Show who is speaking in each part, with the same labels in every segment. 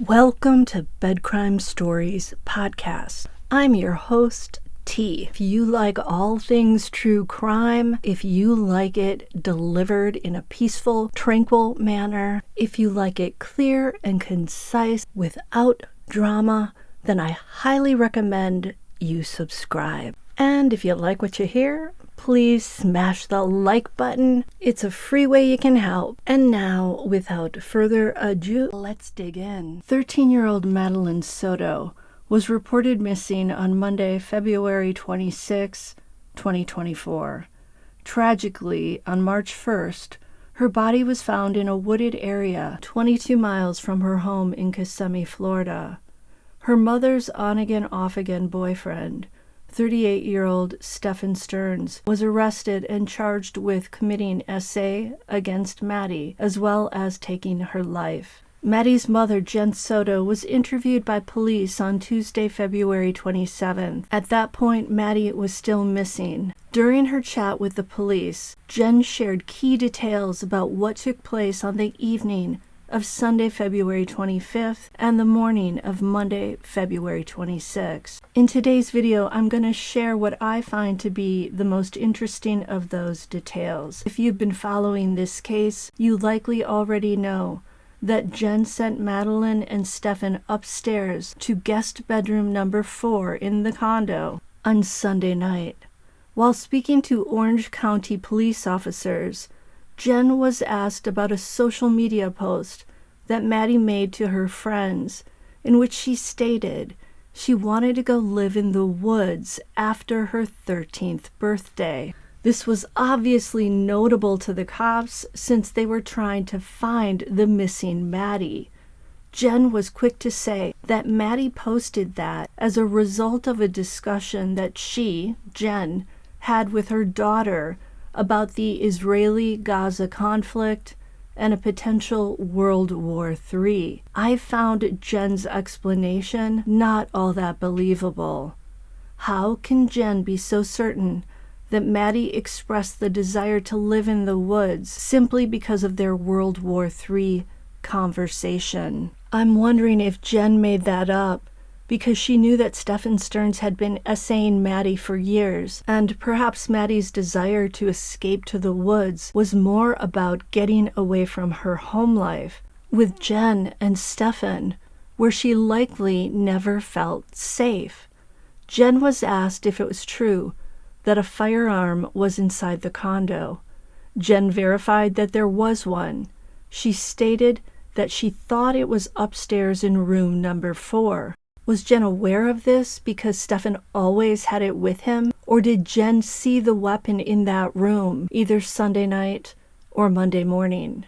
Speaker 1: Welcome to Bed Crime Stories podcast. I'm your host, T. If you like all things true crime, if you like it delivered in a peaceful, tranquil manner, if you like it clear and concise without drama, then I highly recommend you subscribe. And if you like what you hear, please smash the like button. It's a free way you can help. And now, without further ado, let's dig in. 13-year-old Madeline Soto was reported missing on Monday, February 26, 2024. Tragically, on March 1st, her body was found in a wooded area 22 miles from her home in Kissimmee, Florida. Her mother's on-again, off-again boyfriend, 38-year-old Stephan Sterns, was arrested and charged with committing SAing against Maddie, as well as taking her life. Maddie's mother, Jenn Soto, was interviewed by police on Tuesday, February 27th. At that point, Maddie was still missing. During her chat with the police, Jenn shared key details about what took place on the evening of Sunday, February 25th, and the morning of Monday, February 26th. In today's video, I'm going to share what I find to be the most interesting of those details. If you've been following this case, you likely already know that Jenn sent Madeline and Stephan upstairs to guest bedroom number 4 in the condo on Sunday night. While speaking to Orange County police officers, Jenn was asked about a social media post that Maddie made to her friends, in which she stated she wanted to go live in the woods after her 13th birthday. This was obviously notable to the cops since they were trying to find the missing Maddie. Jenn was quick to say that Maddie posted that as a result of a discussion that she, Jenn, had with her daughter about the Israeli-Gaza conflict and a potential World War III. I found Jenn's explanation not all that believable. How can Jenn be so certain that Maddie expressed the desire to live in the woods simply because of their World War III conversation? I'm wondering if Jenn made that up because she knew that Stephan Sterns had been SAing Maddie for years, and perhaps Maddie's desire to escape to the woods was more about getting away from her home life with Jenn and Stephan, where she likely never felt safe. Jenn was asked if it was true that a firearm was inside the condo. Jenn verified that there was one. She stated that she thought it was upstairs in room number 4. Was Jenn aware of this because Stephan always had it with him? Or did Jenn see the weapon in that room either Sunday night or Monday morning?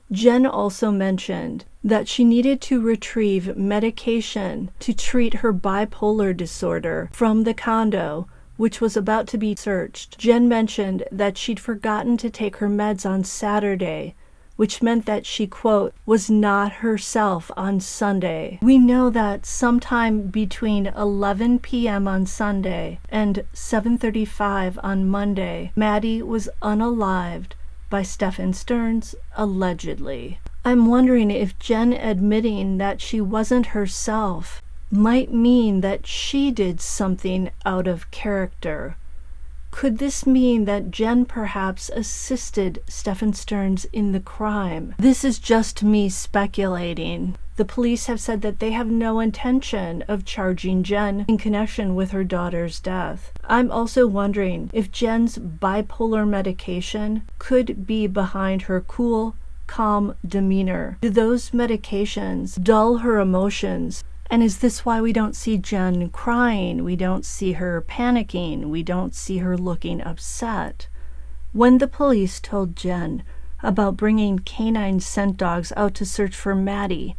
Speaker 1: Jenn also mentioned that she needed to retrieve medication to treat her bipolar disorder from the condo, which was about to be searched. Jenn mentioned that she'd forgotten to take her meds on Saturday, which meant that she, quote, was not herself on Sunday. We know that sometime between 11 p.m. on Sunday and 7:35 on Monday, Maddie was unalived by Stephan Sterns, allegedly. I'm wondering if Jenn admitting that she wasn't herself might mean that she did something out of character. Could this mean that Jenn perhaps assisted Stephan Sterns in the crime? This is just me speculating. The police have said that they have no intention of charging Jenn in connection with her daughter's death. I'm also wondering if Jenn's bipolar medication could be behind her cool, calm demeanor. Do those medications dull her emotions? And is this why we don't see Jenn crying? We don't see her panicking. We don't see her looking upset. When the police told Jenn about bringing canine scent dogs out to search for Maddie,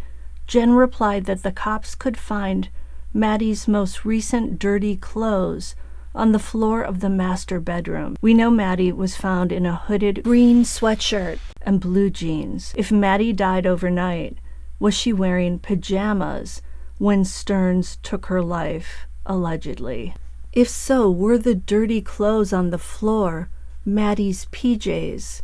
Speaker 1: Jenn replied that the cops could find Maddie's most recent dirty clothes on the floor of the master bedroom. We know Maddie was found in a hooded green sweatshirt and blue jeans. If Maddie died overnight, was she wearing pajamas when Sterns took her life, allegedly? If so, were the dirty clothes on the floor Maddie's PJs?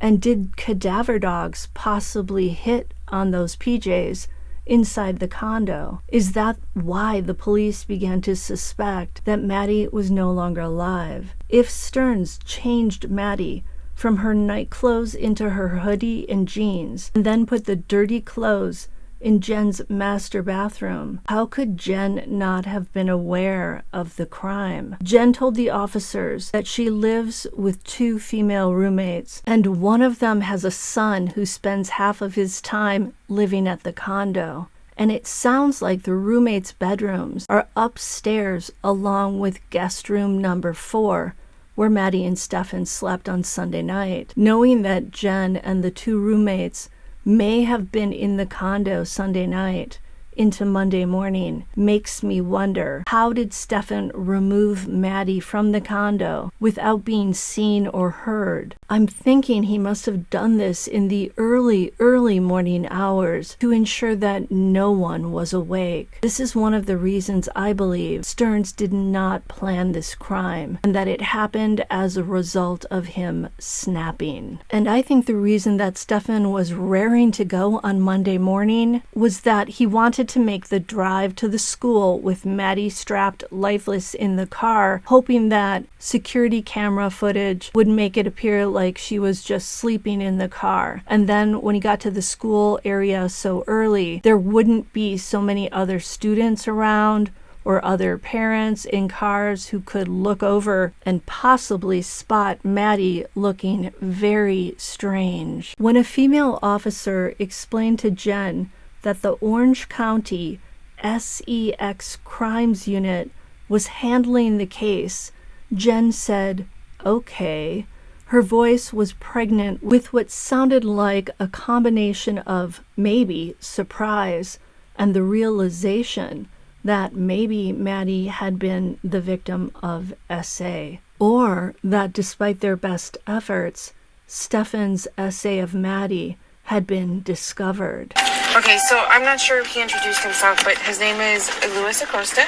Speaker 1: And did cadaver dogs possibly hit on those PJs inside the condo. Is that why the police began to suspect that Maddie was no longer alive? If Sterns changed Maddie from her night clothes into her hoodie and jeans, and then put the dirty clothes in Jenn's master bathroom, how could Jenn not have been aware of the crime? Jenn told the officers that she lives with 2 female roommates, and one of them has a son who spends half of his time living at the condo. And it sounds like the roommates' bedrooms are upstairs along with guest room number 4, where Maddie and Stephan slept on Sunday night. Knowing that Jenn and the 2 roommates may have been in the condo Sunday night into Monday morning makes me wonder, how did Stephan remove Maddie from the condo without being seen or heard? I'm thinking he must have done this in the early morning hours to ensure that no one was awake. This is one of the reasons I believe Sterns did not plan this crime, and that it happened as a result of him snapping. And I think the reason that Stephan was raring to go on Monday morning was that he wanted to make the drive to the school with Maddie strapped lifeless in the car, hoping that security camera footage would make it appear like she was just sleeping in the car. And then when he got to the school area so early, there wouldn't be so many other students around or other parents in cars who could look over and possibly spot Maddie looking very strange. When a female officer explained to Jenn that the Orange County SEX Crimes Unit was handling the case, Jenn said, "Okay." Her voice was pregnant with what sounded like a combination of maybe surprise and the realization that maybe Maddie had been the victim of SA, or that despite their best efforts, Stephan's SA of Maddie had been discovered.
Speaker 2: Okay, so I'm not sure if he introduced himself, but his name is Luis Acosta.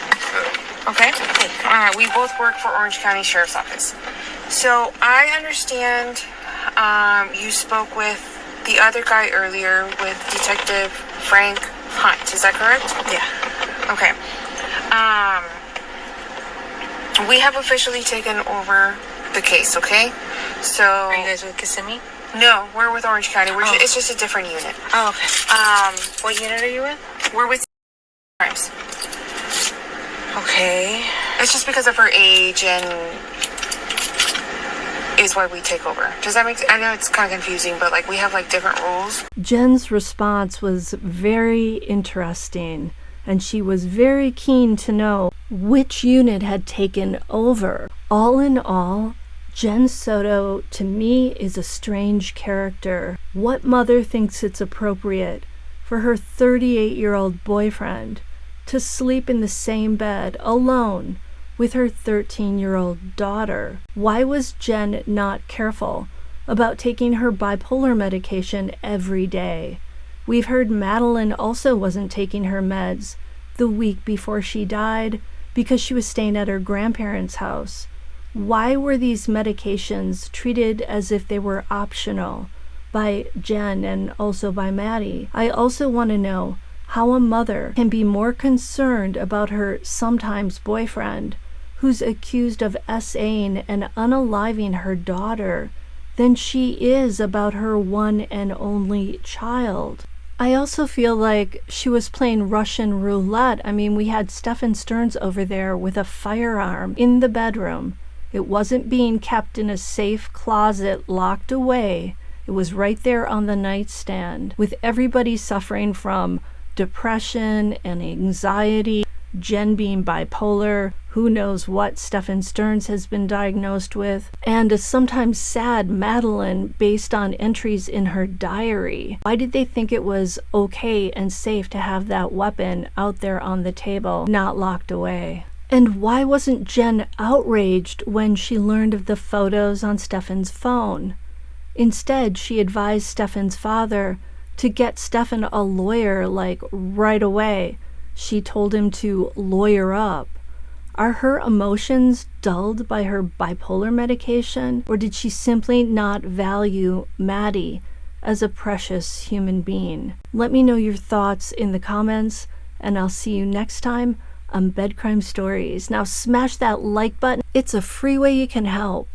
Speaker 2: Okay? We both work for Orange County Sheriff's Office. So I understand you spoke with the other guy earlier, with Detective Frank Hunt. Is that correct?
Speaker 3: Yeah.
Speaker 2: Okay. We have officially taken over the case, okay? So...
Speaker 3: Are you guys with Kissimmee?
Speaker 2: No, we're with Orange County. It's just a different unit.
Speaker 3: Oh, okay. What unit are you with?
Speaker 2: We're with crimes.
Speaker 3: Okay.
Speaker 2: It's just because of her age and is why we take over. Does that make sense? I know it's kind of confusing, but like we have like different rules.
Speaker 1: Jenn's response was very interesting, and she was very keen to know which unit had taken over. All in all, Jenn Soto, to me, is a strange character. What mother thinks it's appropriate for her 38-year-old boyfriend to sleep in the same bed alone with her 13-year-old daughter? Why was Jenn not careful about taking her bipolar medication every day? We've heard Madeline also wasn't taking her meds the week before she died because she was staying at her grandparents' house. Why were these medications treated as if they were optional by Jenn and also by Maddie? I also want to know how a mother can be more concerned about her sometimes boyfriend, who's accused of SAing and unaliving her daughter, than she is about her one and only child. I also feel like she was playing Russian roulette. I mean, we had Stephan Sterns over there with a firearm in the bedroom. It wasn't being kept in a safe closet locked away. It was right there on the nightstand, with everybody suffering from depression and anxiety, Jenn being bipolar, who knows what Stephan Sterns has been diagnosed with, and a sometimes sad Madeline based on entries in her diary. Why did they think it was okay and safe to have that weapon out there on the table, not locked away? And why wasn't Jenn outraged when she learned of the photos on Stephan's phone? Instead, she advised Stephan's father to get Stephan a lawyer, like right away. She told him to lawyer up. Are her emotions dulled by her bipolar medication, or did she simply not value Maddie as a precious human being. Let me know your thoughts in the comments, and I'll see you next time on Bed Crime Stories. Now smash that like button. It's a free way you can help.